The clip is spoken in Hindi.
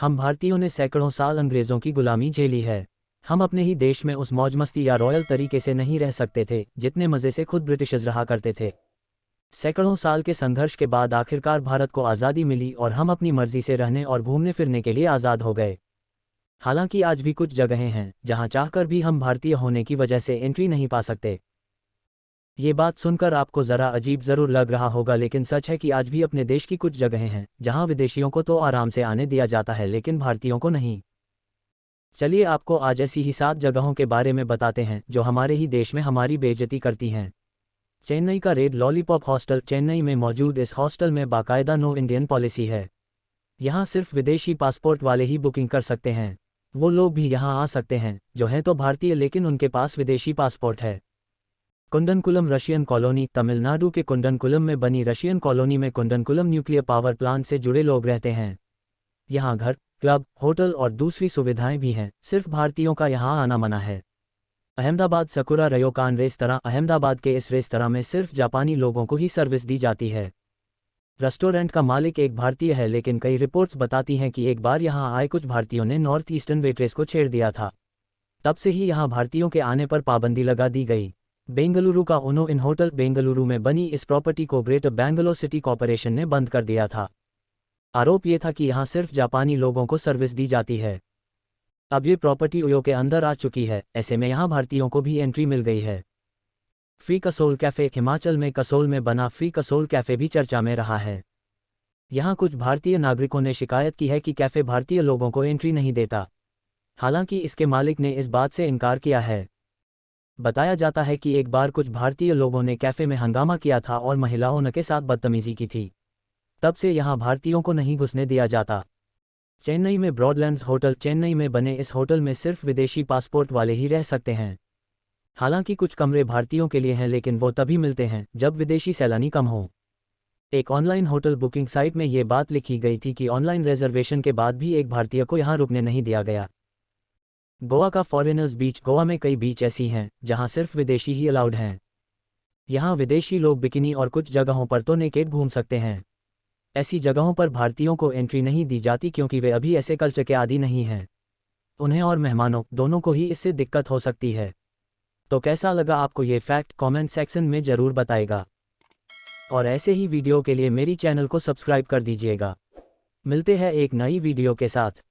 हम भारतीयों ने सैकड़ों साल अंग्रेज़ों की गुलामी झेली है। हम अपने ही देश में उस मौज मस्ती या रॉयल तरीके से नहीं रह सकते थे जितने मज़े से खुद ब्रिटिशर्स रहा करते थे। सैकड़ों साल के संघर्ष के बाद आखिरकार भारत को आज़ादी मिली और हम अपनी मर्जी से रहने और घूमने फिरने के लिए आज़ाद हो गए। हालांकि आज भी कुछ जगहें हैं जहां चाहकर भी हम भारतीय होने की वजह से एंट्री नहीं पा सकते। ये बात सुनकर आपको ज़रा अजीब ज़रूर लग रहा होगा, लेकिन सच है कि आज भी अपने देश की कुछ जगहें हैं जहां विदेशियों को तो आराम से आने दिया जाता है लेकिन भारतीयों को नहीं। चलिए आपको आज ऐसी ही 7 जगहों के बारे में बताते हैं जो हमारे ही देश में हमारी बेइज्जती करती हैं। चेन्नई का रेड लॉलीपॉप हॉस्टल। चेन्नई में मौजूद इस हॉस्टल में बाकायदा नो इंडियन पॉलिसी है। यहाँ सिर्फ विदेशी पासपोर्ट वाले ही बुकिंग कर सकते हैं। वो लोग भी यहाँ आ सकते हैं जो हैं तो भारतीय लेकिन उनके पास विदेशी पासपोर्ट है। कुंडनकुलम रशियन कॉलोनी। तमिलनाडु के कुंडनकुलम में बनी रशियन कॉलोनी में कुंडनकुलम न्यूक्लियर पावर प्लांट से जुड़े लोग रहते हैं। यहाँ घर, क्लब, होटल और दूसरी सुविधाएं भी हैं, सिर्फ भारतीयों का यहाँ आना मना है। Ahmedabad sakura Ryokan restaurant. Ahmedabad के इस रेस्तरां में सिर्फ जापानी लोगों को ही सर्विस दी जाती है। रेस्टोरेंट का मालिक एक भारतीय है लेकिन कई रिपोर्ट्स बताती हैं कि एक बार यहाँ आए कुछ भारतीयों ने नॉर्थ ईस्टर्न वेट्रेस को छेड़ दिया था। तब से ही यहाँ भारतीयों के आने पर पाबंदी लगा दी गई। बेंगलुरु का उनो इन होटल। बेंगलुरु में बनी इस प्रॉपर्टी को ग्रेटर बैंगलोर सिटी कॉरपोरेशन ने बंद कर दिया था। आरोप ये था कि यहाँ सिर्फ जापानी लोगों को सर्विस दी जाती है। अब ये प्रॉपर्टी ओयो के अंदर आ चुकी है, ऐसे में यहाँ भारतीयों को भी एंट्री मिल गई है। Free Kasol cafe. हिमाचल में कसोल में बना फ्री कसोल कैफ़े भी चर्चा में रहा है। यहाँ कुछ भारतीय नागरिकों ने शिकायत की है कि कैफ़े भारतीय लोगों को एंट्री नहीं देता। हालांकि इसके मालिक ने इस बात से इनकार किया है। बताया जाता है कि एक बार कुछ भारतीय लोगों ने कैफ़े में हंगामा किया था और महिलाओं के साथ बदतमीजी की थी। तब से यहाँ भारतीयों को नहीं घुसने दिया जाता। चेन्नई में ब्रॉडलैंड्स होटल। चेन्नई में बने इस होटल में सिर्फ विदेशी पासपोर्ट वाले ही रह सकते हैं। हालांकि कुछ कमरे भारतीयों के लिए हैं लेकिन वो तभी मिलते हैं जब विदेशी सैलानी कम हो। एक ऑनलाइन होटल बुकिंग साइट में ये बात लिखी गई थी कि ऑनलाइन रिजर्वेशन के बाद भी एक भारतीय को यहाँ रुकने नहीं दिया गया। गोवा का फॉरेनर्स बीच। गोवा में कई बीच ऐसी हैं जहाँ सिर्फ विदेशी ही अलाउड हैं। यहाँ विदेशी लोग बिकिनी और कुछ जगहों पर तो नेकेड घूम सकते हैं। ऐसी जगहों पर भारतीयों को एंट्री नहीं दी जाती क्योंकि वे अभी ऐसे कल्चर के आदी नहीं हैं। उन्हें और मेहमानों दोनों को ही इससे दिक्कत हो सकती है। तो कैसा लगा आपको ये फैक्ट कमेंट सेक्शन में ज़रूर बताएगा। और ऐसे ही वीडियो के लिए मेरी चैनल को सब्सक्राइब कर दीजिएगा। मिलते हैं एक नई वीडियो के साथ।